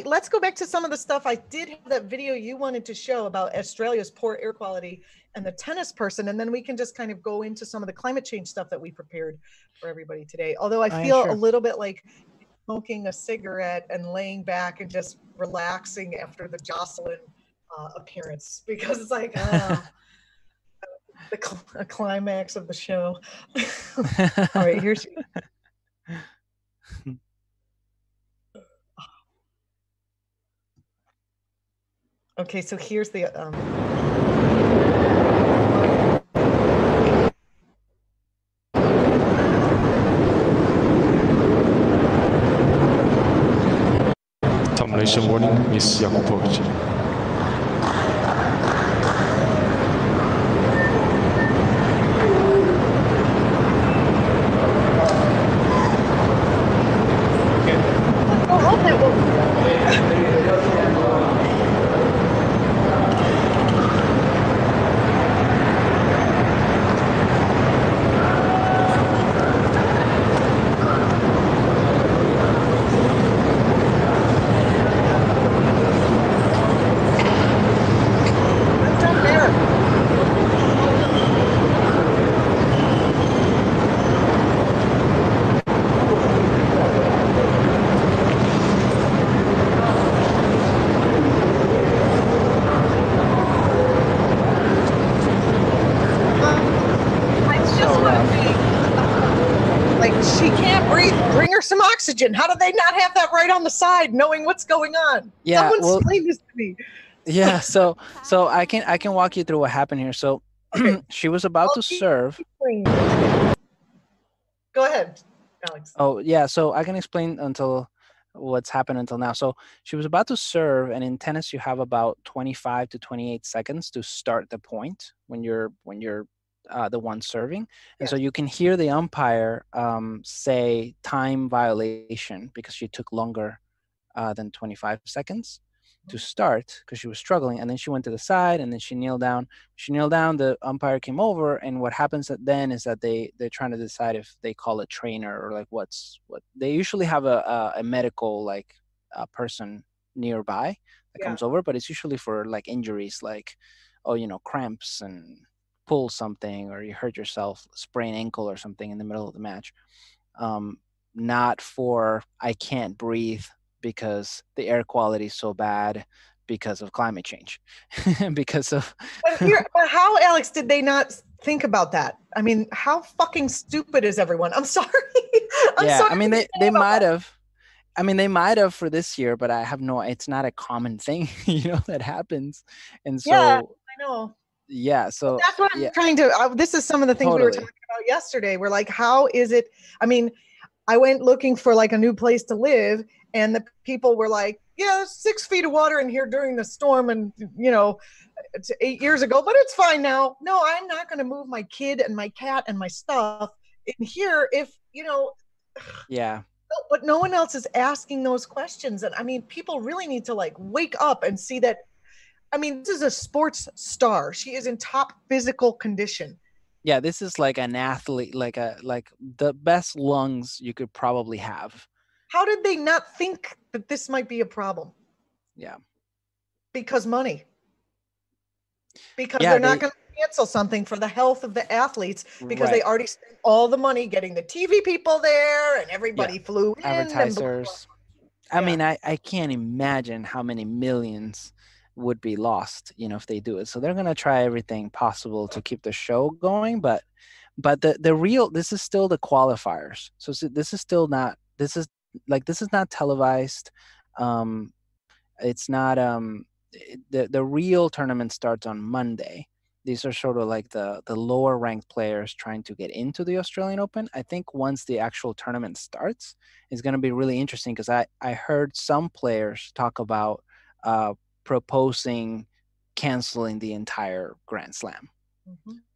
Let's go back to some of the stuff. I did have that video you wanted to show about Australia's poor air quality and the tennis person, and then we can just kind of go into some of the climate change stuff that we prepared for everybody today. Although I feel a little bit like smoking a cigarette and laying back and just relaxing after the Jocelyn appearance, because it's like the climax of the show. All right, here's. Okay, so here's the. Termination warning, Miss Yakupovich. Oxygen. How do they not have that right on the side, knowing what's going on? Yeah, someone explain this to me. Yeah, so I can walk you through what happened here. So okay. She was about to serve. Go ahead, Alex. Oh yeah, so I can explain until what's happened until now. So she was about to serve, and in tennis you have about 25 to 28 seconds to start the point when you're the one serving. And so you can hear the umpire say time violation because she took longer than 25 seconds to start because she was struggling. And then she went to the side and then she kneeled down. The umpire came over, and what happens then is that they're trying to decide if they call a trainer or like what they usually have a medical like person nearby that comes over, but it's usually for like injuries like, cramps and pull something, or you hurt yourself, sprain ankle or something in the middle of the match. Not for I can't breathe because the air quality is so bad because of climate change. Because of but how, Alex, did they not think about that? I mean, how fucking stupid is everyone? I'm sorry. Sorry. I mean, they might have. I mean, they might have for this year, but it's not a common thing, that happens. And so I know. Yeah, so that's what I'm trying to. This is some of the things we were talking about yesterday. We're like, how is it? I mean, I went looking for like a new place to live, and the people were like, "Yeah, 6 feet of water in here during the storm, and it's 8 years ago, but it's fine now." No, I'm not going to move my kid and my cat and my stuff in here if Yeah. But no one else is asking those questions, and I mean, people really need to like wake up and see that. I mean, this is a sports star. She is in top physical condition. Yeah, this is like an athlete, like the best lungs you could probably have. How did they not think that this might be a problem? Yeah. Because money. Because they're not going to cancel something for the health of the athletes because they already spent all the money getting the TV people there and everybody flew in. Advertisers. I mean, I can't imagine how many millions would be lost, if they do it. So they're going to try everything possible to keep the show going. But this is still the qualifiers. So this is not televised. It's not, the real tournament starts on Monday. These are sort of like the lower ranked players trying to get into the Australian Open. I think once the actual tournament starts, it's going to be really interesting because I heard some players talk about proposing canceling the entire Grand Slam,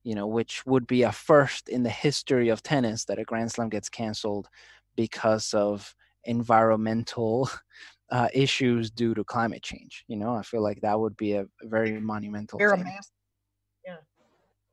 which would be a first in the history of tennis that a Grand Slam gets canceled because of environmental issues due to climate change. I feel like that would be a very monumental thing.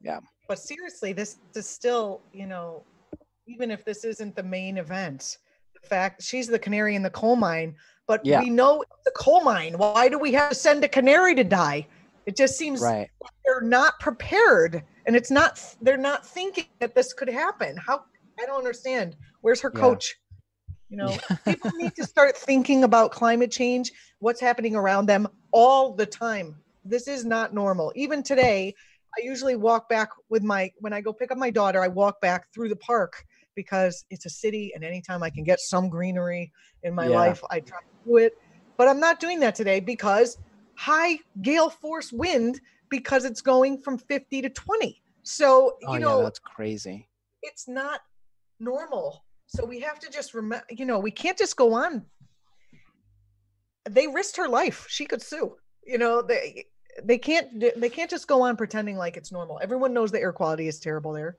Yeah. But seriously, this is still, even if this isn't the main event, the the fact she's the canary in the coal mine, but Yeah. we know the coal mine. Why do we have to send a canary to die? It just seems Right. like they're not prepared, and they're not thinking that this could happen. How? I don't understand. Where's her coach? You know, people need to start thinking about climate change, what's happening around them all the time. This is not normal. Even today, I usually walk back when I go pick up my daughter, I walk back through the park because it's a city, and anytime I can get some greenery in my life, I try to do it. But I'm not doing that today because high gale force wind, because it's going from 50 to 20. So, that's crazy. It's not normal. So we have to just remember, we can't just go on. They risked her life. She could sue. They can't just go on pretending like it's normal. Everyone knows the air quality is terrible there.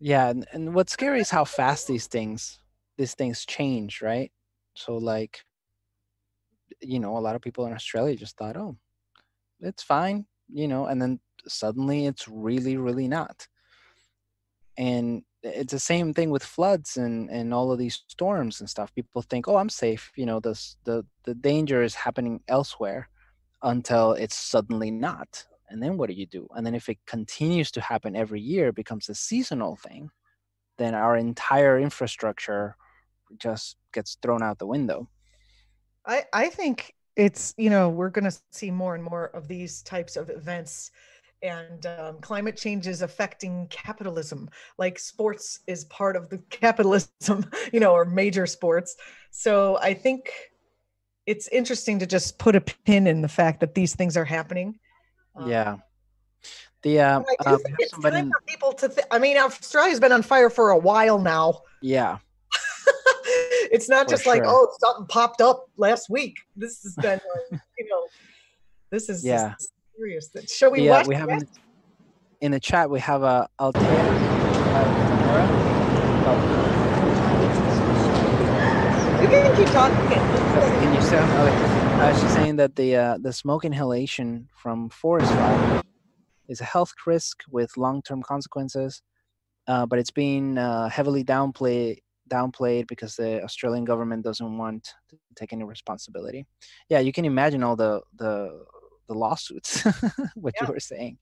Yeah, and what's scary is how fast these things change, right? So like, a lot of people in Australia just thought, oh, it's fine, and then suddenly it's really, really not. And it's the same thing with floods and all of these storms and stuff. People think, oh, I'm safe. The danger is happening elsewhere until it's suddenly not. And then what do? And then if it continues to happen every year, it becomes a seasonal thing, then our entire infrastructure just gets thrown out the window. I think it's, we're going to see more and more of these types of events. And climate change is affecting capitalism. Like sports is part of the capitalism, or major sports. So I think it's interesting to just put a pin in the fact that these things are happening. Yeah. I do think it's time for people to Australia's been on fire for a while now. Yeah. It's not just like, oh, something popped up last week. This has been, this is serious. Shall we watch? We have in the chat, we have a Altair. You can keep talking. Can you say? Okay. She's saying that the smoke inhalation from forest fire is a health risk with long-term consequences, but it's being heavily downplayed because the Australian government doesn't want to take any responsibility. Yeah, you can imagine all the lawsuits, what you were saying.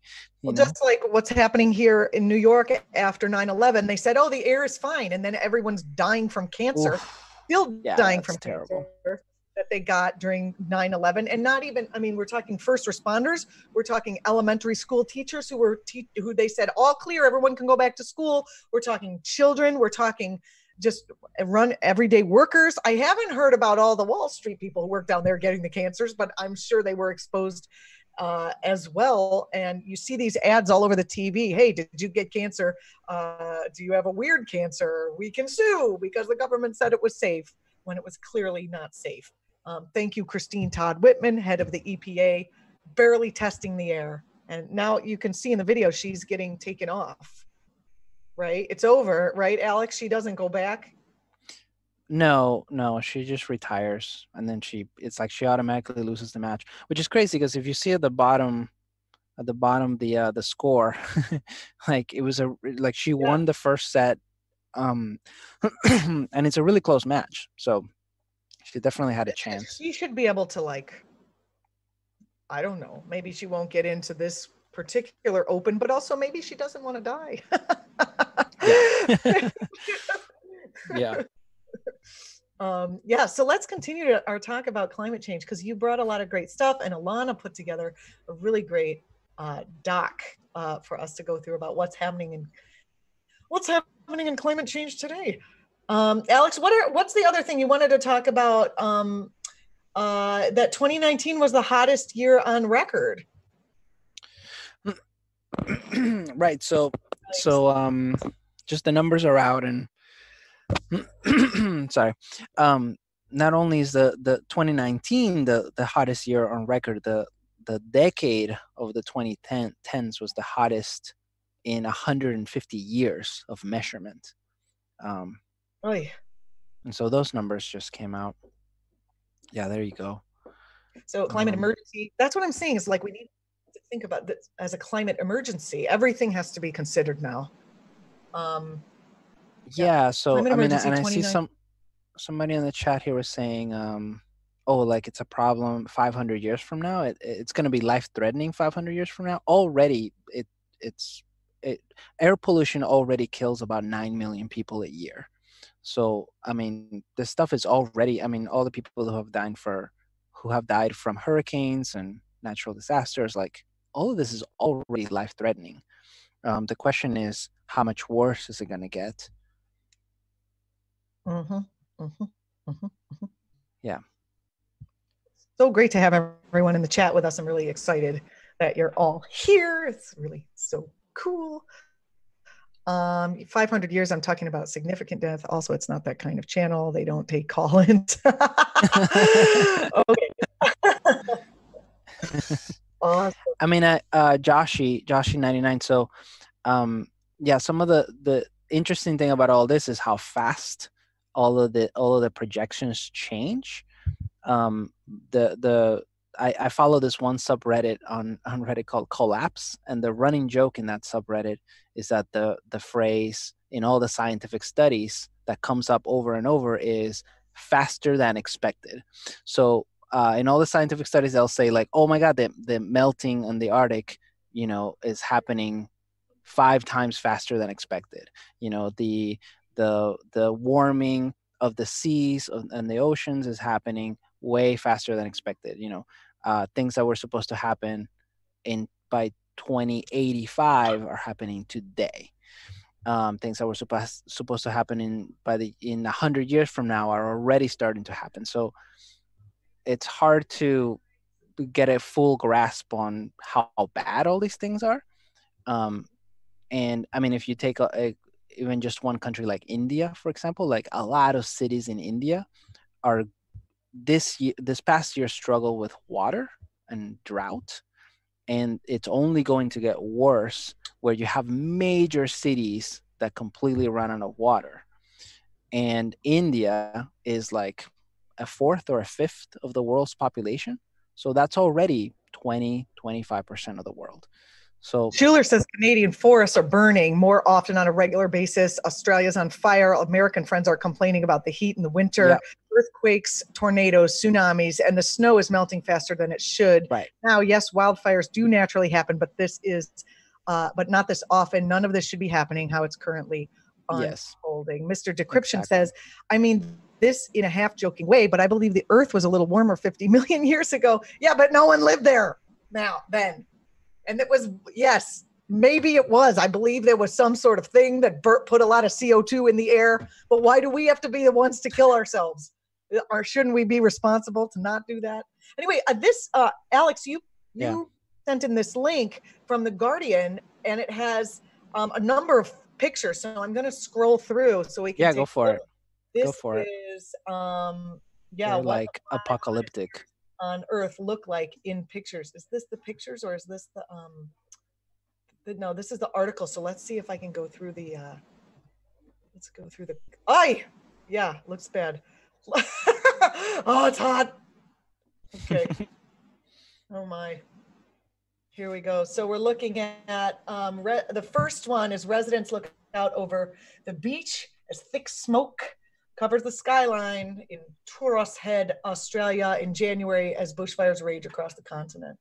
Just like what's happening here in New York after 9/11, they said, oh, the air is fine. And then everyone's dying from cancer. Oof. Still dying from terrible. Cancer that they got during 9/11. And not even, we're talking first responders. We're talking elementary school teachers who they said, all clear, everyone can go back to school. We're talking children. We're talking just run everyday workers. I haven't heard about all the Wall Street people who work down there getting the cancers, but I'm sure they were exposed as well. And you see these ads all over the TV. Hey, did you get cancer? Do you have a weird cancer? We can sue because the government said it was safe when it was clearly not safe. Thank you, Christine Todd Whitman, head of the EPA, barely testing the air. And now you can see in the video, she's getting taken off. Right? It's over, right, Alex? She doesn't go back? No, she just retires, and then it's like she automatically loses the match, which is crazy because if you see at the bottom the score, like it was she won the first set, and it's a really close match, so she definitely had a chance. She should be able to, I don't know, maybe she won't get into this particular open, but also maybe she doesn't want to die. Yeah. So let's continue our talk about climate change, because you brought a lot of great stuff, and Alana put together a really great doc for us to go through about what's happening in climate change today. Alex, what's the other thing you wanted to talk about? That 2019 was the hottest year on record. Right. So just the numbers are out, and sorry. Not only is the 2019 the hottest year on record, the decade of the 2010s was the hottest in 150 years of measurement. And so those numbers just came out. Yeah, there you go. So climate emergency, that's what I'm saying, is like we need to think about this as a climate emergency. Everything has to be considered now. Yeah. So Climate I mean, emergency and I see 29. somebody in the chat here was saying, oh, like it's a problem 500 years from now. It's going to be life threatening 500 years from now. Already, it's it air pollution already kills about 9 million people a year. So I mean, this stuff is already. I mean, all the people who have died from hurricanes and natural disasters, like all of this is already life threatening. The question is, how much worse is it going to get? Mm-hmm, mm-hmm, mm-hmm. Yeah. So great to have everyone in the chat with us. I'm really excited that you're all here. It's really so cool. 500 years, I'm talking about significant death. Also, it's not that kind of channel. They don't take call-ins. Okay. Awesome. I mean, Joshy 99. So, yeah, some of the interesting thing about all this is how fast all of the projections change. Um, I follow this one subreddit on Reddit called Collapse, and the running joke in that subreddit is that the phrase in all the scientific studies that comes up over and over is faster than expected. So in all the scientific studies, they'll say like, oh my God, the melting in the Arctic, is happening 5 times faster than expected. The warming of the seas and the oceans is happening way faster than expected. Things that were supposed to happen by 2085 are happening today. Things that were supposed to happen in 100 years from now are already starting to happen. So it's hard to get a full grasp on how bad all these things are. And I mean, if you take even just one country like India, for example, like a lot of cities in India are this past year struggle with water and drought, and it's only going to get worse where you have major cities that completely run out of water. And India is like a fourth or a fifth of the world's population. So that's already 25% of the world. So Schuler says Canadian forests are burning more often on a regular basis. Australia's on fire. American friends are complaining about the heat in the winter, yep. Earthquakes, tornadoes, tsunamis, and the snow is melting faster than it should. Right. Now, yes, wildfires do naturally happen, but but not this often. None of this should be happening how it's currently unfolding. Yes. Mr. Decryption says, I mean, this in a half joking way, but I believe the Earth was a little warmer 50 million years ago. Yeah, but no one lived there then. And it was, yes, maybe it was. I believe there was some sort of thing that put a lot of CO2 in the air. But why do we have to be the ones to kill ourselves? Or shouldn't we be responsible to not do that? Anyway, Alex, you sent in this link from The Guardian, and it has a number of pictures. So I'm going to scroll through so we can go for it. This go for is, They're like apocalyptic on Earth look like in pictures. Is this the pictures or is this no, this is the article. So let's see if I can go through the yeah, looks bad. Oh, it's hot. Okay. Oh my. Here we go. So we're looking at the first one is residents look out over the beach as thick smoke covers the skyline in Troodos Head, Australia in January as bushfires rage across the continent.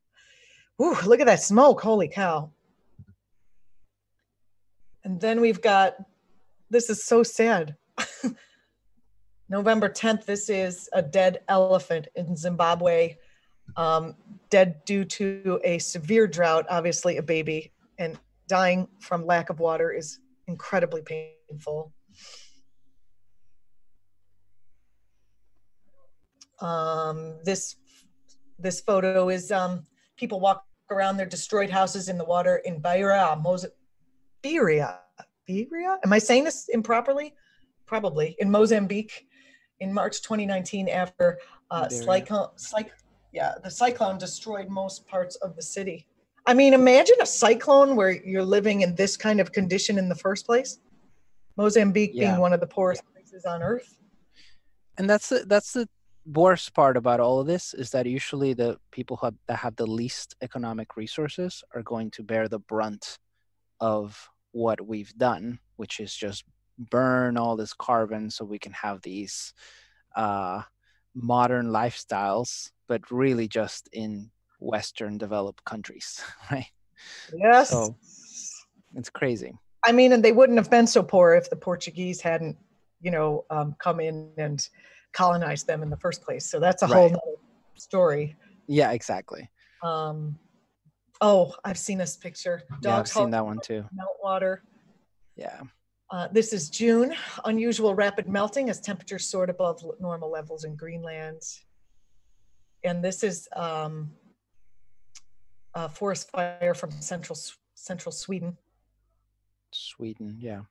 Ooh, look at that smoke. Holy cow. And then we've got, this is so sad. November 10th, this is a dead elephant in Zimbabwe, dead due to a severe drought, obviously a baby, and dying from lack of water is incredibly painful. This photo is people walk around their destroyed houses in the water in Beira, am I saying this improperly? Probably. In Mozambique in March 2019 after the cyclone destroyed most parts of the city. I mean, imagine a cyclone where you're living in this kind of condition in the first place. Mozambique being one of the poorest places on Earth. And that's the worst part about all of this is that usually the people that have the least economic resources are going to bear the brunt of what we've done, which is just burn all this carbon so we can have these modern lifestyles, but really just in Western developed countries, right? Yes. So it's crazy. I mean, and they wouldn't have been so poor if the Portuguese hadn't, come in and colonized them in the first place. So that's a whole nother story. Yeah, exactly. Oh, I've seen this picture. Yeah, I've seen that one too. Meltwater. Yeah. This is June. Unusual rapid melting as temperatures soared above normal levels in Greenland. And this is a forest fire from central Sweden. Sweden, yeah.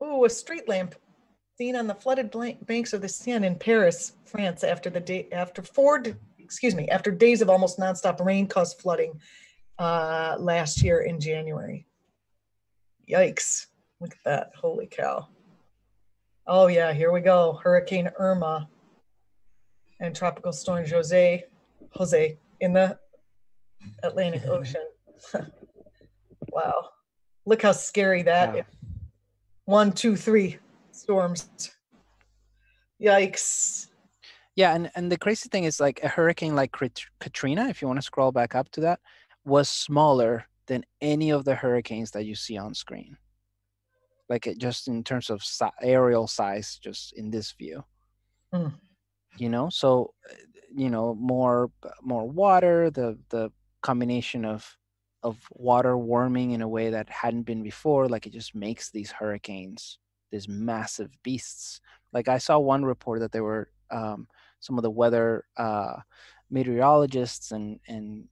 Oh, a street lamp seen on the flooded banks of the Seine in Paris, France, after days of almost nonstop rain caused flooding last year in January. Yikes! Look at that! Holy cow! Oh yeah, here we go. Hurricane Irma and Tropical Storm Jose in the Atlantic Ocean. Wow! Look how scary that is. 1, 2, 3 storms. Yikes. Yeah, and the crazy thing is, like, a hurricane like Katrina, if you want to scroll back up to that, was smaller than any of the hurricanes that you see on screen. Like, just in terms of aerial size, just in this view. So more water, the combination of water warming in a way that hadn't been before, like, it just makes these hurricanes these massive beasts. Like, I saw one report that there were some of the weather meteorologists and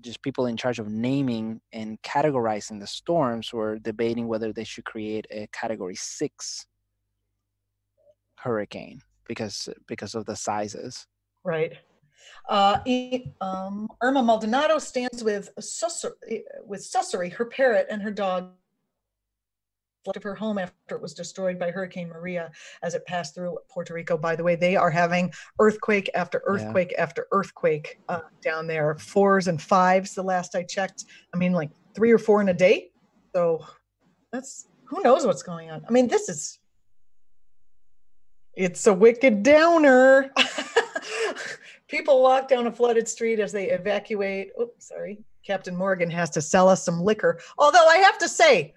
just people in charge of naming and categorizing the storms were debating whether they should create a category 6 hurricane because of the sizes. Right. Irma Maldonado stands with Sussery, her parrot, and her dog of her home after it was destroyed by Hurricane Maria as it passed through Puerto Rico. By the way, they are having earthquake after earthquake after earthquake down there. 4s and 5s the last I checked. I mean, like 3 or 4 in a day. So that's, who knows what's going on. I mean, it's a wicked downer. People walk down a flooded street as they evacuate. Oops, sorry. Captain Morgan has to sell us some liquor. Although I have to say,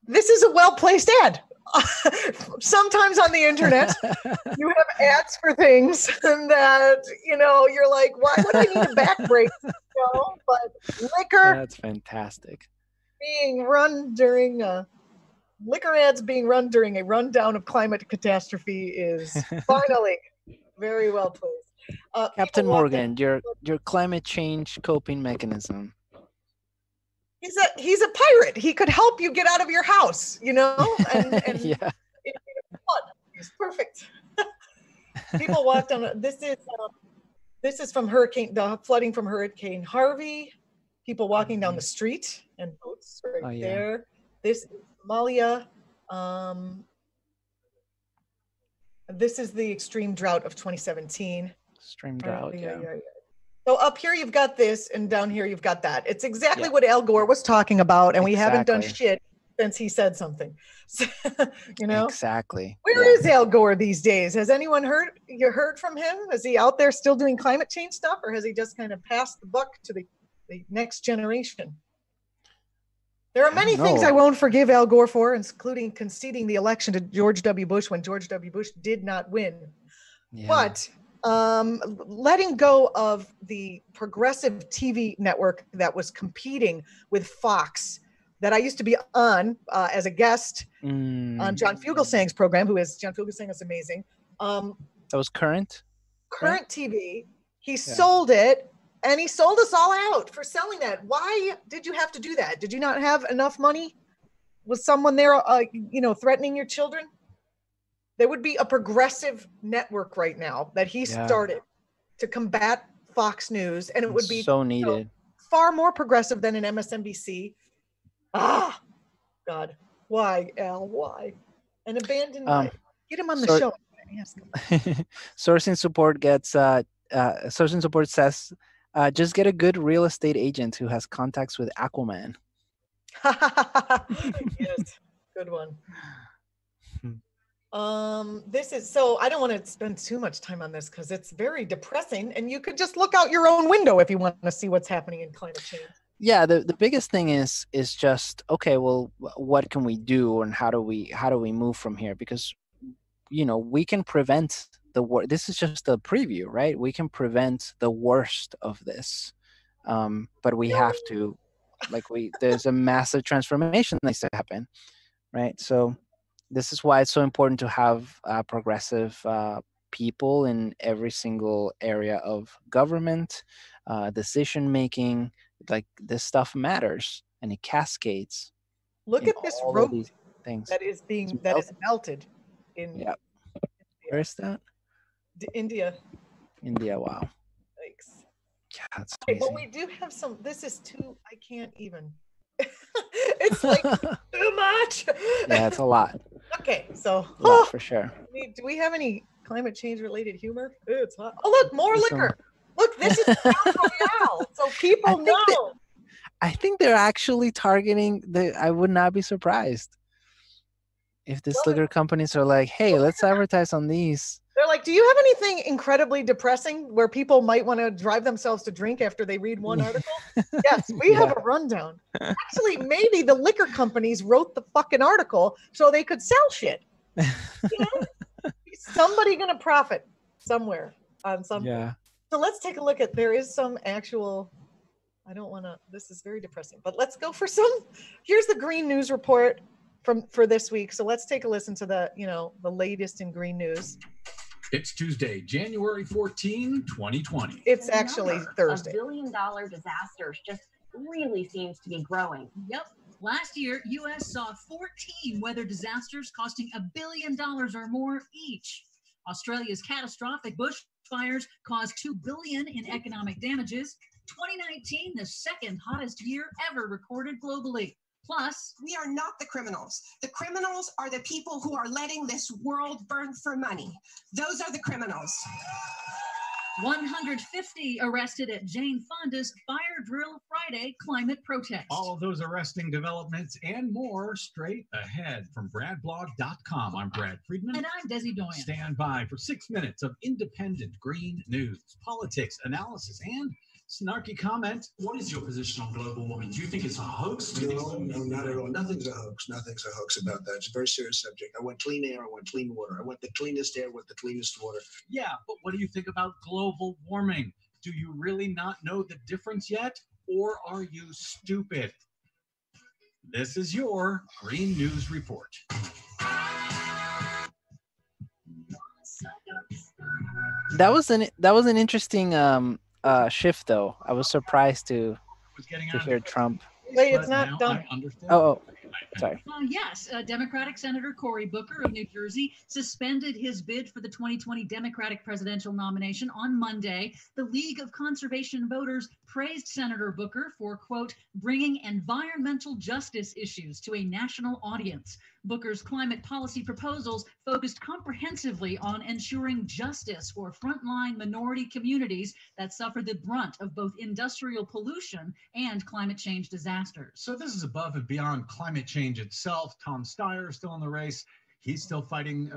this is a well-placed ad. Sometimes on the internet, you have ads for things that, you're like, why would I need a back break? But liquor. That's fantastic. Liquor ads being run during a rundown of climate catastrophe is finally very well placed. Captain Morgan, your climate change coping mechanism. He's a pirate. He could help you get out of your house, and yeah. He's perfect. People walked on. This is from the flooding from Hurricane Harvey. People walking down the street and boats there. This is Somalia. This is the extreme drought of 2017. Extreme drought, yeah. So up here you've got this, and down here you've got that. It's exactly what Al Gore was talking about, and we haven't done shit since he said something. Exactly. Where is Al Gore these days? Has anyone heard from him? Is he out there still doing climate change stuff, or has he just kind of passed the buck to the next generation? There are many things I won't forgive Al Gore for, including conceding the election to George W. Bush when George W. Bush did not win. Yeah. But letting go of the progressive TV network that was competing with Fox, that I used to be on as a guest on John Fugelsang's program, John Fugelsang is amazing. That was Current TV. He sold it, and he sold us all out for selling that. Why did you have to do that? Did you not have enough money? Was someone there, threatening your children? There would be a progressive network right now that he started to combat Fox News, and it would be so needed. Far more progressive than an MSNBC. Ah, God, why, Al? Why? An abandoned life. Get him on the show. Sourcing support says, just get a good real estate agent who has contacts with Aquaman. Yes, good one. This is so I don't want to spend too much time on this because it's very depressing, and you could just look out your own window if you want to see what's happening in climate change. Yeah, the biggest thing is just, okay, well, what can we do, and how do we move from here? Because we can prevent the war. This is just a preview, right? We can prevent the worst of this, but we have to, there's a massive transformation that needs to happen, right? So this is why it's so important to have progressive people in every single area of government, decision making. Like, this stuff matters, and it cascades. Look at this road these things that is melted in yeah. Where's that? India. Wow. Thanks. Yeah, that's okay, crazy. but we do have some. This is too. I can't even. It's like too much. Yeah, it's a lot. Okay, so For sure. Do we have any climate change related humor? Ooh, it's hot. Oh, look, more liquor. Look, this is Crown Royale, so people know. I think they're actually targeting I would not be surprised if these liquor companies are like, hey, let's advertise on these. They're like, do you have anything incredibly depressing where people might want to drive themselves to drink after they read one article? Yes, we have a rundown. Actually, maybe the liquor companies wrote the fucking article so they could sell shit. Somebody gonna profit somewhere on something. Yeah. So let's take a look at, there is some actual, I don't want to, this is very depressing, but let's go for some. Here's the Green News report for this week. So let's take a listen to the latest in Green News. It's Tuesday, January 14, 2020. It's actually Thursday. $1 billion disasters just really seems to be growing. Yep. Last year, U.S. saw 14 weather disasters costing $1 billion or more each. Australia's catastrophic bushfires caused $2 billion in economic damages. 2019, the second hottest year ever recorded globally. Plus, we are not the criminals. The criminals are the people who are letting this world burn for money. Those are the criminals. 150 arrested at Jane Fonda's Fire Drill Friday climate protest. All of those arresting developments and more straight ahead from bradblog.com. I'm Brad Friedman. And I'm Desi Doyen. Stand by for 6 minutes of independent green news, politics, analysis, and snarky comment. What is your position on global warming? Do you think it's a hoax? No, not at all. Nothing's a hoax. Nothing's a hoax about that. It's a very serious subject. I want clean air. I want clean water. I want the cleanest air. I want the cleanest water. Yeah, but what do you think about global warming? Do you really not know the difference yet? Or are you stupid? This is your Green News Report. That was an interesting shift, though. I was surprised to hear Trump. Wait, it's not done. Oh, sorry. Yes, Democratic Senator Cory Booker of New Jersey suspended his bid for the 2020 Democratic presidential nomination on Monday. The League of Conservation Voters praised Senator Booker for, quote, bringing environmental justice issues to a national audience. Booker's climate policy proposals focused comprehensively on ensuring justice for frontline minority communities that suffer the brunt of both industrial pollution and climate change disasters. So this is above and beyond climate change itself. Tom Steyer is still in the race. He's still fighting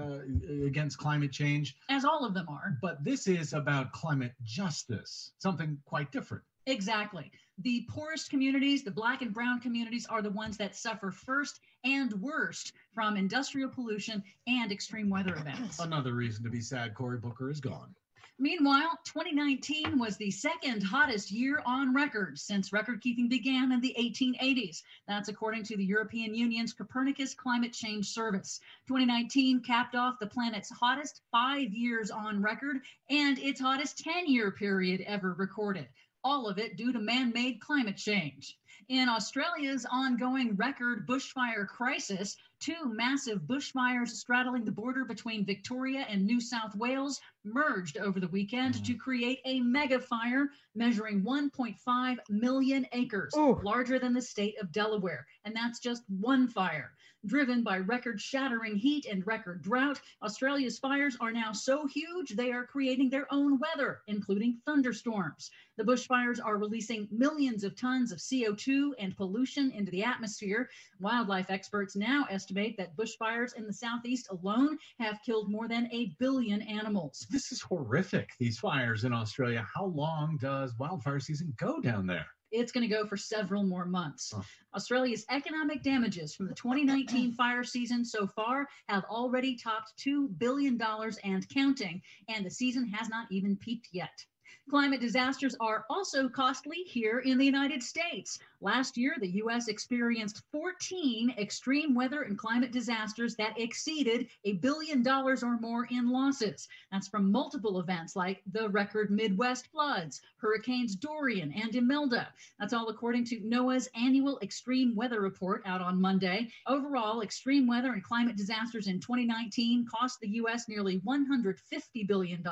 against climate change. As all of them are. But this is about climate justice, something quite different. Exactly. The poorest communities, the Black and brown communities, are the ones that suffer first and worst from industrial pollution and extreme weather events. Another reason to be sad Cory Booker is gone. Meanwhile, 2019 was the second hottest year on record since record keeping began in the 1880s. That's according to the European Union's Copernicus Climate Change Service. 2019 capped off the planet's hottest 5 years on record and its hottest 10-year period ever recorded. All of it due to man-made climate change. In Australia's ongoing record bushfire crisis, 2 massive bushfires straddling the border between Victoria and New South Wales merged over the weekend to create a mega fire measuring 1.5 million acres, larger than the state of Delaware. And that's just one fire. Driven by record-shattering heat and record drought, Australia's fires are now so huge they are creating their own weather, including thunderstorms. The bushfires are releasing millions of tons of CO2 and pollution into the atmosphere. Wildlife experts now estimate that bushfires in the southeast alone have killed more than 1 billion animals. This is horrific, these fires in Australia. How long does wildfire season go down there? It's going to go for several more months. Australia's economic damages from the 2019 fire season so far have already topped $2 billion and counting, and the season has not even peaked yet. Climate disasters are also costly here in the United States. Last year, the U.S. experienced 14 extreme weather and climate disasters that exceeded $1 billion or more in losses. That's from multiple events like the record Midwest floods, Hurricanes Dorian and Imelda. That's all according to NOAA's annual extreme weather report out on Monday. Overall, extreme weather and climate disasters in 2019 cost the U.S. nearly $150 billion.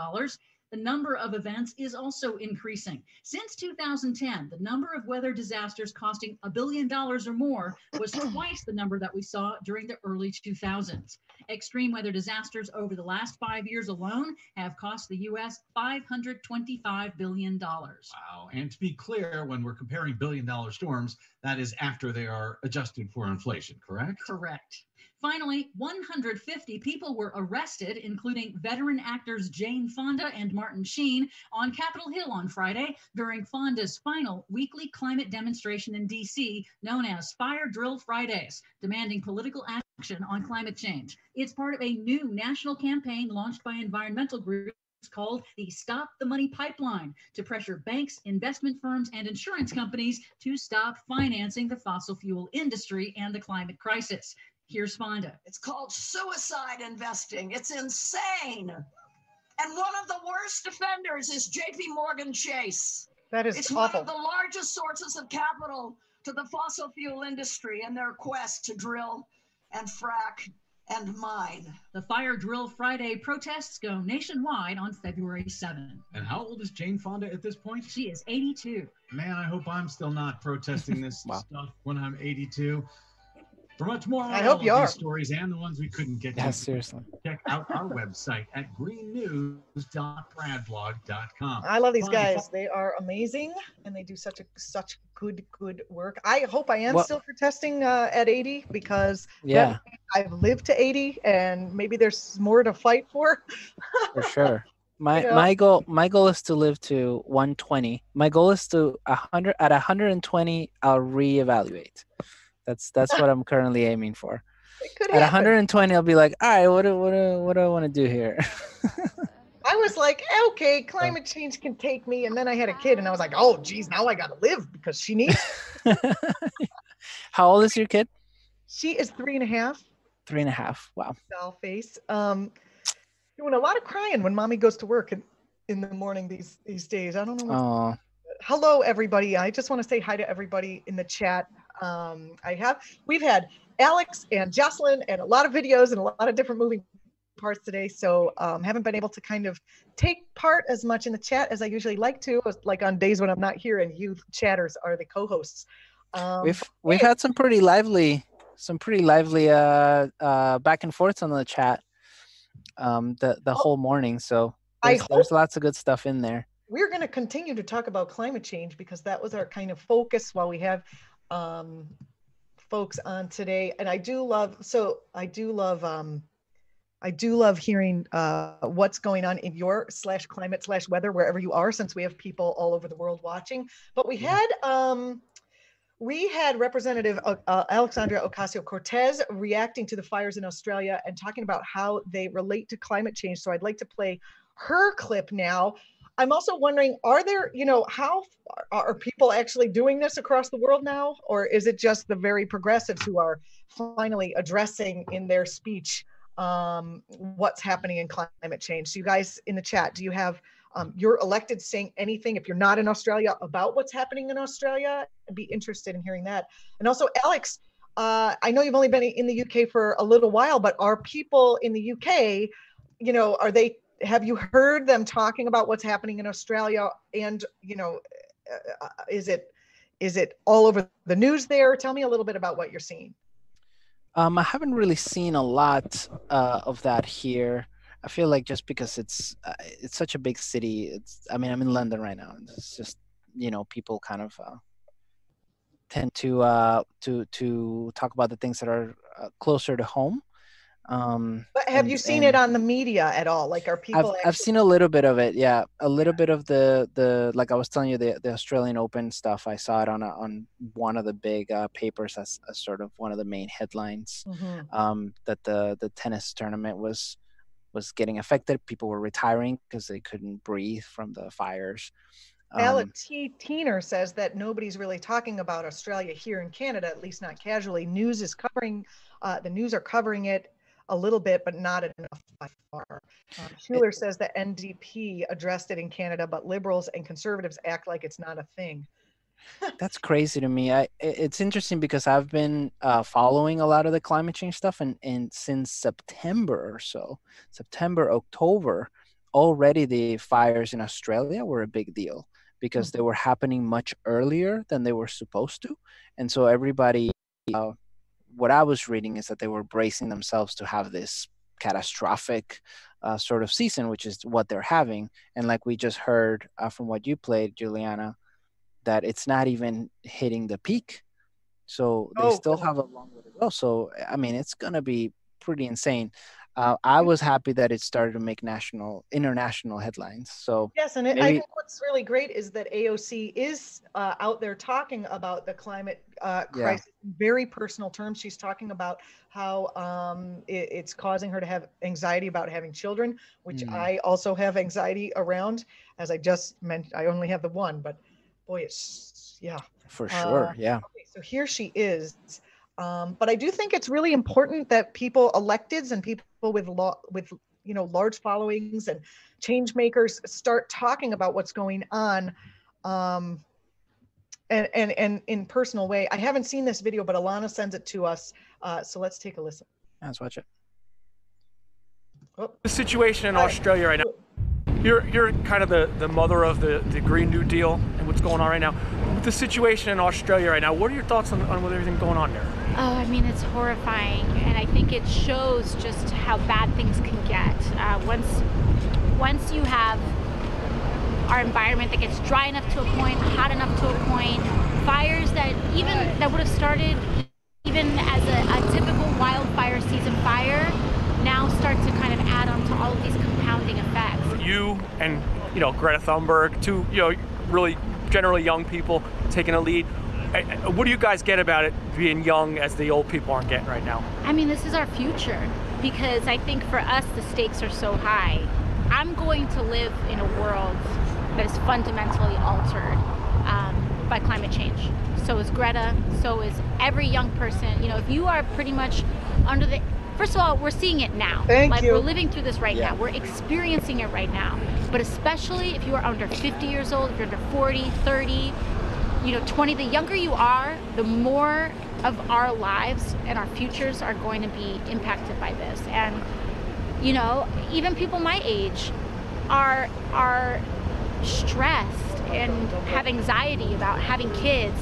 The number of events is also increasing. Since 2010, the number of weather disasters costing $1 billion or more was twice the number that we saw during the early 2000s. Extreme weather disasters over the last 5 years alone have cost the U.S. $525 billion. Wow. And to be clear, when we're comparing billion-dollar storms, that is after they are adjusted for inflation, correct? Correct. Finally, 150 people were arrested, including veteran actors Jane Fonda and Martin Sheen, on Capitol Hill on Friday during Fonda's final weekly climate demonstration in D.C., known as Fire Drill Fridays, demanding political action on climate change. It's part of a new national campaign launched by environmental groups called the Stop the Money Pipeline to pressure banks, investment firms, and insurance companies to stop financing the fossil fuel industry and the climate crisis. Here's Fonda. It's called suicide investing. It's insane. And one of the worst offenders is JP Morgan Chase. That is it's awful. One of the largest sources of capital to the fossil fuel industry in their quest to drill and frack and mine. The Fire Drill Friday protests go nationwide on February 7. And how old is Jane Fonda at this point? She is 82. Man, I hope I'm still not protesting this stuff when I'm 82. For much more on I hope you are. These stories and the ones we couldn't get to, seriously. check out our website at greennews.bradblog.com. I love these guys. They are amazing, and they do such good work. I hope I am still protesting at 80 because I've lived to 80, and maybe there's more to fight for. For sure. My goal is to live to 120. My goal is to 100. At 120, I'll reevaluate. That's what I'm currently aiming for. At 120, I'll be like, all right, what do I want to do here? I was like, okay, climate change can take me. And then I had a kid and I was like, oh, geez, now I got to live because she needs. How old is your kid? She is 3.5. 3.5. Wow. Doll face. Doing a lot of crying when mommy goes to work in the morning these days. I don't know. Hello, everybody. I just want to say hi to everybody in the chat. We've had Alex and Jocelyn and a lot of videos and a lot of different moving parts today. So haven't been able to kind of take part as much in the chat as I usually like to, like on days when I'm not here and you chatters are the co-hosts. We've had some pretty lively back and forth on the chat the whole morning. So there's lots of good stuff in there. We're going to continue to talk about climate change because that was our kind of focus while we have folks on today. And I do love hearing what's going on in your /climate/weather, wherever you are, since we have people all over the world watching. But we had Representative Alexandria Ocasio-Cortez reacting to the fires in Australia and talking about how they relate to climate change. So I'd like to play her clip now. I'm also wondering, are there, how are people actually doing this across the world now? Or is it just the very progressives who are finally addressing in their speech what's happening in climate change? So you guys in the chat, do you have your elected saying anything, if you're not in Australia, about what's happening in Australia? I'd be interested in hearing that. And also, Alex, I know you've only been in the UK for a little while, but are people in the UK, are they have you heard them talking about what's happening in Australia? And, is it all over the news there? Tell me a little bit about what you're seeing. I haven't really seen a lot of that here. I feel like just because it's such a big city. I mean, I'm in London right now, and it's just people kind of tend to talk about the things that are closer to home. But have you seen it on the media at all? Like, are people? I've seen a little bit of it. Yeah, a little bit of the like I was telling you, the Australian Open stuff. I saw it on one of the big papers as sort of one of the main headlines. That the tennis tournament was getting affected. People were retiring because they couldn't breathe from the fires. Alec Teener says that nobody's really talking about Australia here in Canada, at least not casually. The news are covering it a little bit, but not enough by far. Schuler says that NDP addressed it in Canada, but liberals and conservatives act like it's not a thing. That's crazy to me. It's interesting because I've been following a lot of the climate change stuff, and since September, October, already the fires in Australia were a big deal because they were happening much earlier than they were supposed to. And so everybody, what I was reading is that they were bracing themselves to have this catastrophic sort of season, which is what they're having. And like we just heard from what you played, Julianna, that it's not even hitting the peak. So they still have a long way to go. So, I mean, it's going to be pretty insane. I was happy that it started to make international headlines. So yes, and I think what's really great is that AOC is out there talking about the climate crisis in very personal terms. She's talking about how it's causing her to have anxiety about having children, which I also have anxiety around. As I just mentioned, I only have the one, but boy, it's for sure. Yeah. Okay, so here she is. But I do think it's really important that people, electeds and people with large followings and change makers, start talking about what's going on, and in personal way. I haven't seen this video, but Alana sends it to us, so let's take a listen. Let's watch it. The situation in Australia right now. You're kind of the mother of the Green New Deal and what's going on right now. With the situation in Australia right now, what are your thoughts on with everything going on there? Oh, I mean, it's horrifying, and I think it shows just how bad things can get. Once you have our environment that gets dry enough to a point, hot enough to a point, fires that would have started even as a typical wildfire season fire now start to kind of add on to all of these compounding effects. You and Greta Thunberg, two really generally young people taking a lead. What do you guys get about it being young as the old people aren't getting right now? I mean, this is our future, because I think for us the stakes are so high. I'm going to live in a world that is fundamentally altered by climate change. So is Greta, so is every young person. If you are pretty much under the... First of all, we're seeing it now. We're living through this right now. We're experiencing it right now. But especially if you are under 50 years old, if you're under 40, 30, 20, the younger you are, the more of our lives and our futures are going to be impacted by this. And, even people my age are stressed and have anxiety about having kids,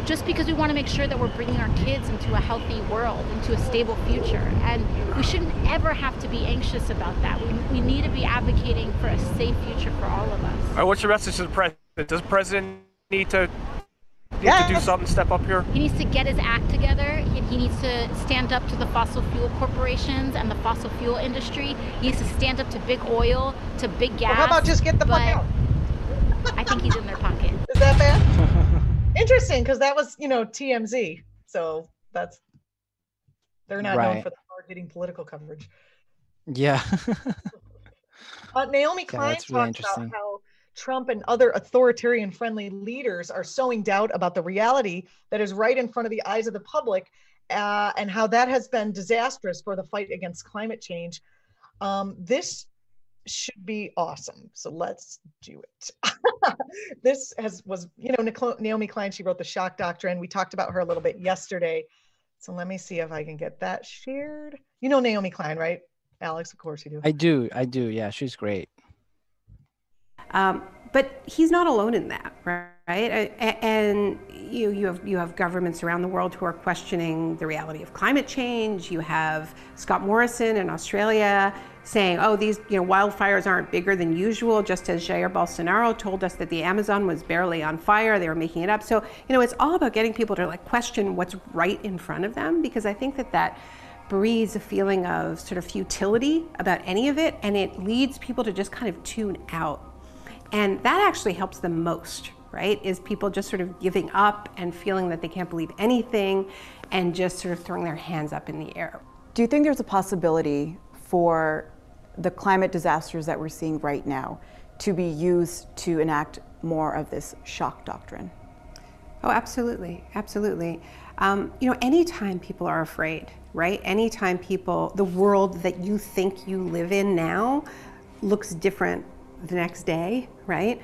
just because we want to make sure that we're bringing our kids into a healthy world, into a stable future. And we shouldn't ever have to be anxious about that. We need to be advocating for a safe future for all of us. All right, what's your message to the president? Does the president need to do something, step up here? He needs to get his act together, and he needs to stand up to the fossil fuel corporations and the fossil fuel industry. He needs to stand up to big oil, to big gas. Well, how about just get the fuck out? I think he's in their pocket. Is that bad? Interesting, because that was, TMZ. So they're not known for the hard-hitting political coverage. Yeah. Naomi Klein talked about how Trump and other authoritarian-friendly leaders are sowing doubt about the reality that is right in front of the eyes of the public, and how that has been disastrous for the fight against climate change. This should be awesome. So let's do it. This was Naomi Klein. She wrote The Shock Doctrine. We talked about her a little bit yesterday. So let me see if I can get that shared. Naomi Klein, right? Alex, of course you do. I do. Yeah, she's great. But he's not alone in that, right? And you have governments around the world who are questioning the reality of climate change. You have Scott Morrison in Australia saying, oh, these wildfires aren't bigger than usual, just as Jair Bolsonaro told us that the Amazon was barely on fire. They were making it up. So, it's all about getting people to question what's right in front of them, because I think that breeds a feeling of sort of futility about any of it, and it leads people to just kind of tune out. And that actually helps them most, right? Is people just sort of giving up and feeling that they can't believe anything and just sort of throwing their hands up in the air. Do you think there's a possibility for the climate disasters that we're seeing right now to be used to enact more of this shock doctrine? Oh, absolutely, absolutely. Anytime people are afraid, right? Anytime the world that you think you live in now looks different the next day, right?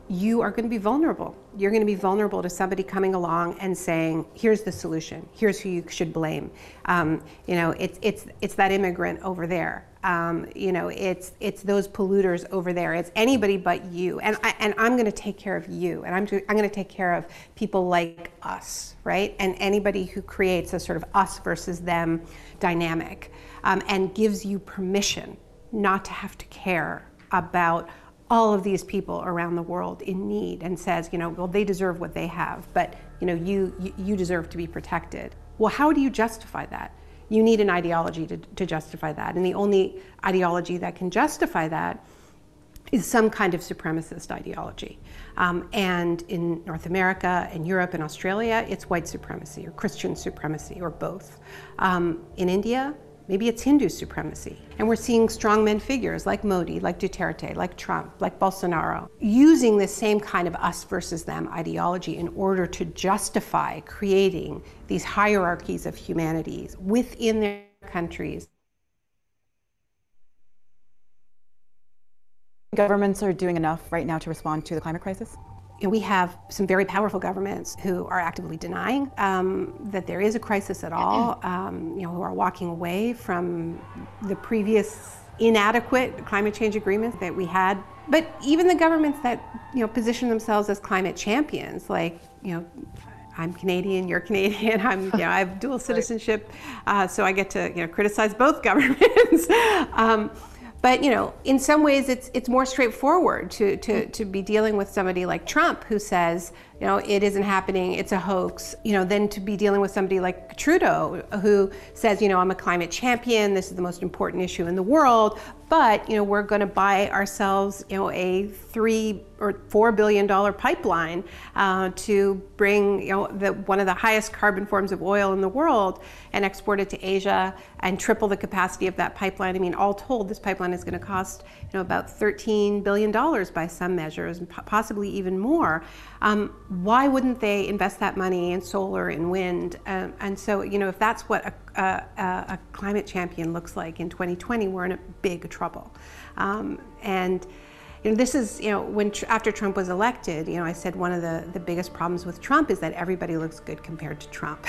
You are going to be vulnerable. You're going to be vulnerable to somebody coming along and saying, here's the solution. Here's who you should blame. It's that immigrant over there. It's those polluters over there. It's anybody but you. And I'm going to take care of you. And I'm going to take care of people like us, right? And anybody who creates a sort of us versus them dynamic and gives you permission not to have to care about all of these people around the world in need, and says, well, they deserve what they have, but you deserve to be protected. Well, how do you justify that? You need an ideology to justify that, and the only ideology that can justify that is some kind of supremacist ideology. And in North America and Europe and Australia, it's white supremacy or Christian supremacy or both. In India, maybe it's Hindu supremacy. And we're seeing strongmen figures like Modi, like Duterte, like Trump, like Bolsonaro, using this same kind of us versus them ideology in order to justify creating these hierarchies of humanities within their countries. Governments are doing enough right now to respond to the climate crisis? We have some very powerful governments who are actively denying that there is a crisis at all, who are walking away from the previous inadequate climate change agreements that we had. But even the governments that position themselves as climate champions, like I'm Canadian, you're Canadian, I have dual citizenship, so I get to criticize both governments. But in some ways, it's more straightforward to be dealing with somebody like Trump, who says, it isn't happening, it's a hoax, than to be dealing with somebody like Trudeau, who says, I'm a climate champion, this is the most important issue in the world, but we're going to buy ourselves a $3 or $4 billion pipeline to bring one of the highest carbon forms of oil in the world and export it to Asia and triple the capacity of that pipeline. I mean, all told, this pipeline is going to cost about $13 billion by some measures, and possibly even more. Why wouldn't they invest that money in solar and wind? And so, if that's what a climate champion looks like in 2020, we're in a big trouble. And this is, after Trump was elected, I said one of the biggest problems with Trump is that everybody looks good compared to Trump,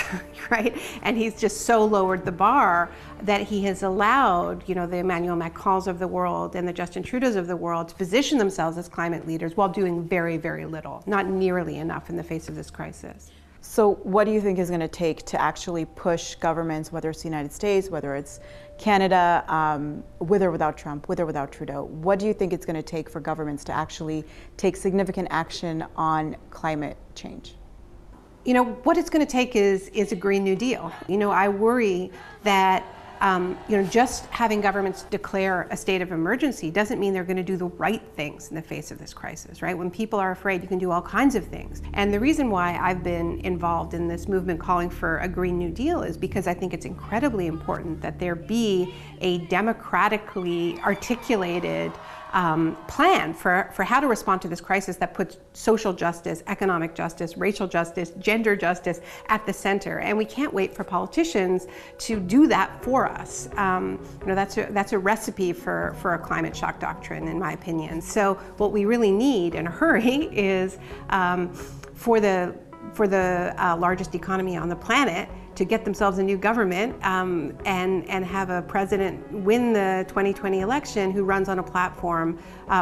right? And he's just so lowered the bar that he has allowed, the Emmanuel Macrons of the world and the Justin Trudeaus of the world to position themselves as climate leaders while doing very, very little, not nearly enough in the face of this crisis. So what do you think is going to take to actually push governments, whether it's the United States, whether it's Canada, with or without Trump, with or without Trudeau? What do you think it's going to take for governments to actually take significant action on climate change? What it's going to take is a Green New Deal. I worry that just having governments declare a state of emergency doesn't mean they're going to do the right things in the face of this crisis, right? When people are afraid, you can do all kinds of things. And the reason why I've been involved in this movement calling for a Green New Deal is because I think it's incredibly important that there be a democratically articulated plan for how to respond to this crisis that puts social justice, economic justice, racial justice, gender justice at the center. And we can't wait for politicians to do that for us. That's a recipe for a climate shock doctrine, in my opinion. So what we really need in a hurry is for the largest economy on the planet to get themselves a new government and have a president win the 2020 election who runs on a platform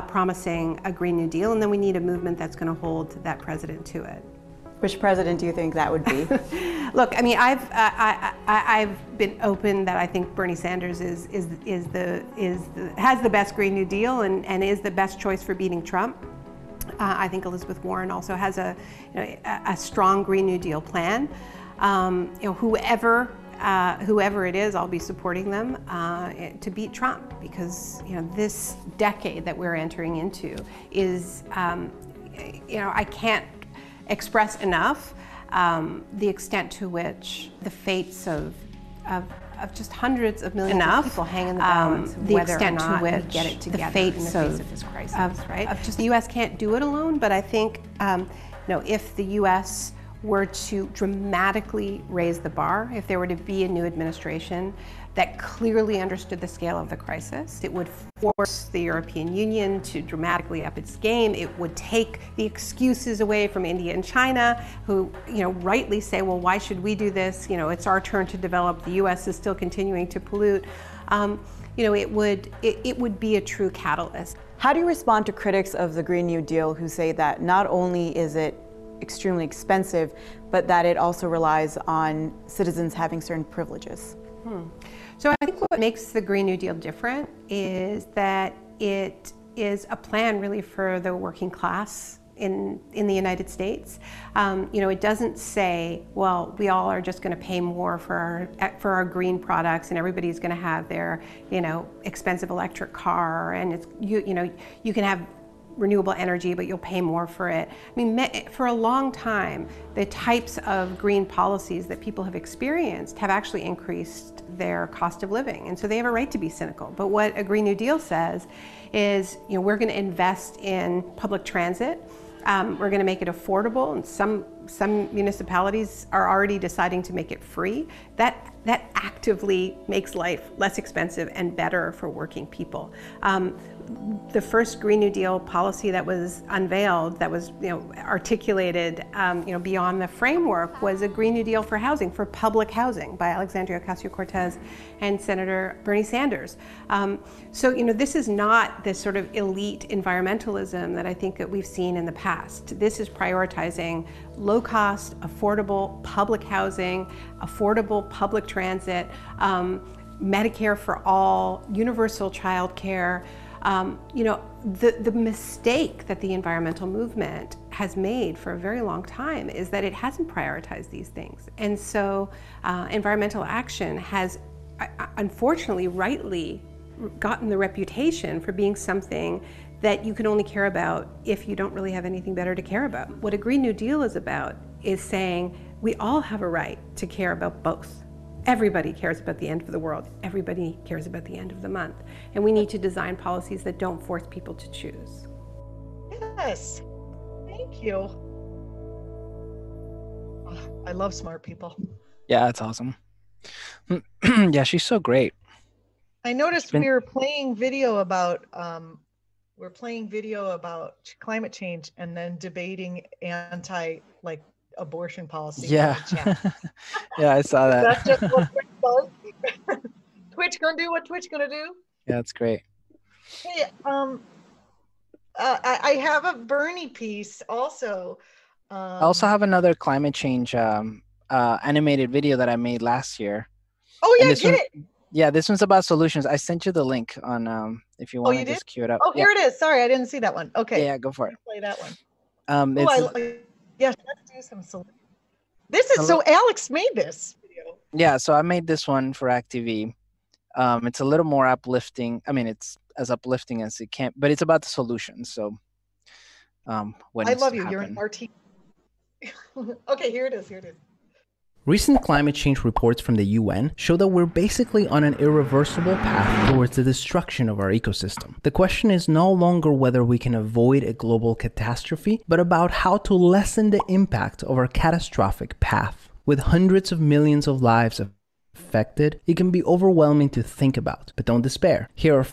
promising a Green New Deal, and then we need a movement that's going to hold that president to it. Which president do you think that would be? Look, I mean, I've been open that I think Bernie Sanders has the best Green New Deal and is the best choice for beating Trump. I think Elizabeth Warren also has a strong Green New Deal plan. Whoever it is, I'll be supporting them to beat Trump, because this decade that we're entering into is, I can't express enough the extent to which the fates of just hundreds of millions of people hang in the balance of whether or not we get it together in the face of this crisis, right? The U.S. can't do it alone, but I think if the U.S. were to dramatically raise the bar, if there were to be a new administration that clearly understood the scale of the crisis, it would force the European Union to dramatically up its game. It would take the excuses away from India and China, who rightly say, well, why should we do this? It's our turn to develop. The U.S. is still continuing to pollute. It would be a true catalyst. How do you respond to critics of the Green New Deal who say that not only is it extremely expensive, but that it also relies on citizens having certain privileges? So I think what makes the Green New Deal different is that it is a plan really for the working class in the United States. It doesn't say, well, we all are just going to pay more for our green products, and everybody's going to have their expensive electric car, and it's you can have renewable energy, but you'll pay more for it. I mean, for a long time, the types of green policies that people have experienced have actually increased their cost of living, and so they have a right to be cynical. But what a Green New Deal says is, we're going to invest in public transit. We're going to make it affordable, and some municipalities are already deciding to make it free. That actively makes life less expensive and better for working people. The first Green New Deal policy that was unveiled, that was articulated beyond the framework, was a Green New Deal for housing, for public housing, by Alexandria Ocasio-Cortez and Senator Bernie Sanders. This is not this sort of elite environmentalism that I think that we've seen in the past. This is prioritizing low-cost, affordable public housing, affordable public transit, Medicare for all, universal child care. The mistake that the environmental movement has made for a very long time is that it hasn't prioritized these things. And so environmental action has, unfortunately, rightly gotten the reputation for being something that you can only care about if you don't really have anything better to care about. What a Green New Deal is about is saying we all have a right to care about both. Everybody cares about the end of the world. Everybody cares about the end of the month. And we need to design policies that don't force people to choose. Yes, thank you. Oh, I love smart people. Yeah, that's awesome. Yeah, she's so great. I noticed we were playing video about climate change and then debating abortion policy. Yeah. Yeah, I saw that. That's just what Twitch does. Twitch gonna do what Twitch gonna do. Yeah, that's great. Hey, I have a Bernie piece also. I also have another climate change animated video that I made last year. Oh yeah, get it. Yeah, this one's about solutions. I sent you the link on if you want to just queue it up. Oh, here it is. Sorry, I didn't see that one. Okay. Yeah, go for it. Play that one. Yes, let's do some solutions. This is so Alex made this video. Yeah, so I made this one for act.tv. It's a little more uplifting. I mean, it's as uplifting as it can, but it's about the solutions. So what I love you. You're an RT. Okay, here it is. Here it is. Recent climate change reports from the UN show that we're basically on an irreversible path towards the destruction of our ecosystem. The question is no longer whether we can avoid a global catastrophe, but about how to lessen the impact of our catastrophic path. With hundreds of millions of lives affected, it can be overwhelming to think about, but don't despair. Here are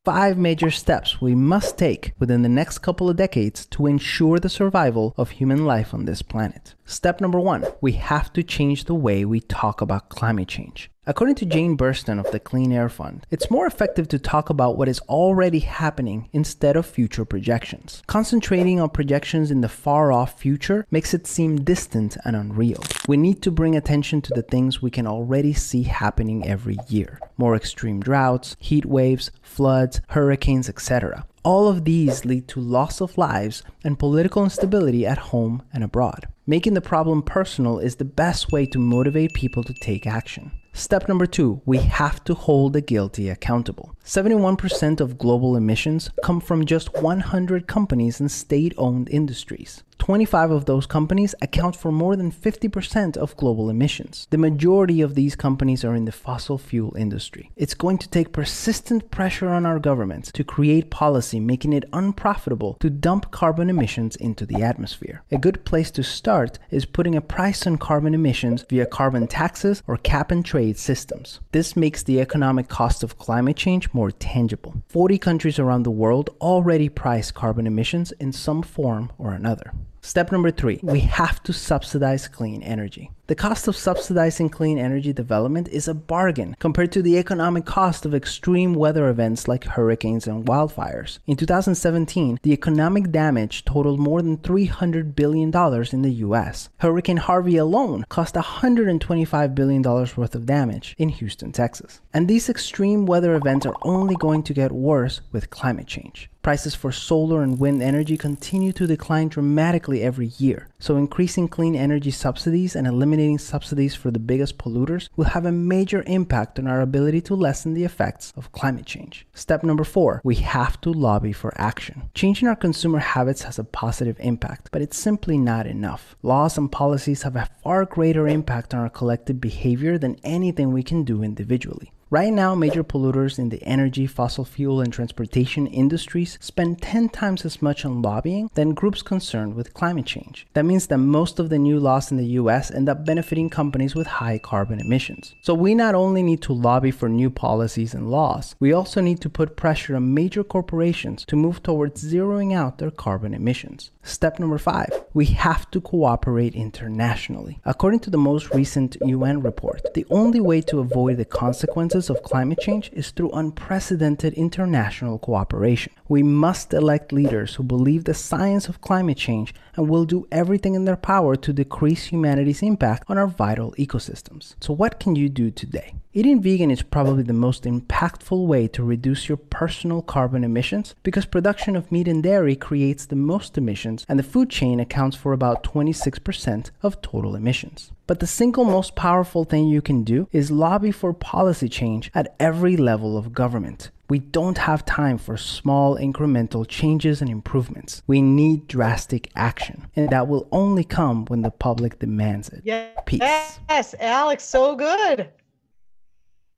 5 major steps we must take within the next couple of decades to ensure the survival of human life on this planet. Step number 1, we have to change the way we talk about climate change. According to Jane Burston of the Clean Air Fund, it's more effective to talk about what is already happening instead of future projections. Concentrating on projections in the far-off future makes it seem distant and unreal. We need to bring attention to the things we can already see happening every year. More extreme droughts, heat waves, floods, hurricanes, etc. All of these lead to loss of lives and political instability at home and abroad. Making the problem personal is the best way to motivate people to take action. Step number 2, we have to hold the guilty accountable. 71% of global emissions come from just 100 companies and state-owned industries. 25 of those companies account for more than 50% of global emissions. The majority of these companies are in the fossil fuel industry. It's going to take persistent pressure on our governments to create policy making it unprofitable to dump carbon emissions into the atmosphere. A good place to start is putting a price on carbon emissions via carbon taxes or cap and trade systems. This makes the economic cost of climate change more tangible. 40 countries around the world already price carbon emissions in some form or another. Step number 3, we have to subsidize clean energy. The cost of subsidizing clean energy development is a bargain compared to the economic cost of extreme weather events like hurricanes and wildfires. In 2017, the economic damage totaled more than $300 billion in the US. Hurricane Harvey alone cost $125 billion worth of damage in Houston, Texas. And these extreme weather events are only going to get worse with climate change. Prices for solar and wind energy continue to decline dramatically every year, so increasing clean energy subsidies and eliminating subsidies for the biggest polluters will have a major impact on our ability to lessen the effects of climate change. Step number 4, we have to lobby for action. Changing our consumer habits has a positive impact, but it's simply not enough. Laws and policies have a far greater impact on our collective behavior than anything we can do individually. Right now, major polluters in the energy, fossil fuel, and transportation industries spend 10 times as much on lobbying than groups concerned with climate change. That means that most of the new laws in the US end up benefiting companies with high carbon emissions. So we not only need to lobby for new policies and laws, we also need to put pressure on major corporations to move towards zeroing out their carbon emissions. Step number 5, we have to cooperate internationally. According to the most recent UN report, the only way to avoid the consequences of climate change is through unprecedented international cooperation. We must elect leaders who believe the science of climate change and will do everything in their power to decrease humanity's impact on our vital ecosystems. So what can you do today? Eating vegan is probably the most impactful way to reduce your personal carbon emissions because production of meat and dairy creates the most emissions and the food chain accounts for about 26% of total emissions. But the single most powerful thing you can do is lobby for policy change at every level of government. We don't have time for small incremental changes and improvements. We need drastic action, and that will only come when the public demands it. Peace. Yes, Alex, so good.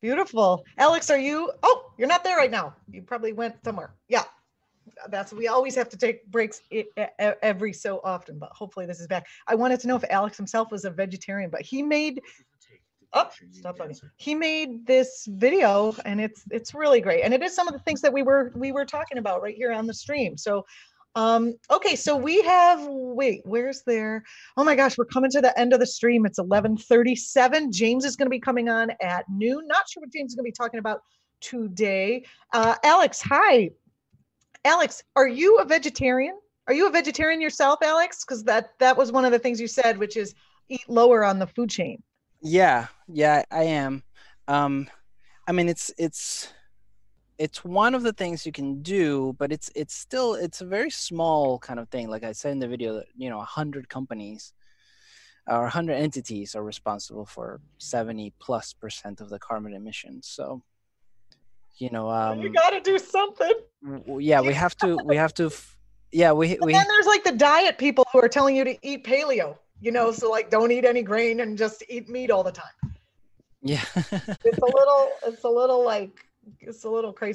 Beautiful. Alex, are you? Oh, you're not there right now. You probably went somewhere. Yeah. We always have to take breaks every so often, but hopefully this is back. I wanted to know if Alex himself was a vegetarian, but he made he made this video and it's really great. And it is some of the things that we were talking about right here on the stream. So okay, so we have, wait, where's there? Oh my gosh, we're coming to the end of the stream. It's 11:37. James is going to be coming on at noon. Not sure what James is going to be talking about today. Alex, hi. Alex, are you a vegetarian? Are you a vegetarian yourself, Alex? Because that was one of the things you said, which is eat lower on the food chain. Yeah, I am. I mean, it's one of the things you can do, but it's a very small kind of thing. Like I said in the video, that 100 companies or 100 entities are responsible for 70+% of the carbon emissions. So, you got to do something. Yeah, we have to. Yeah, we. And then there's like the diet people who are telling you to eat paleo. So like don't eat any grain and just eat meat all the time. Yeah. It's a little crazy.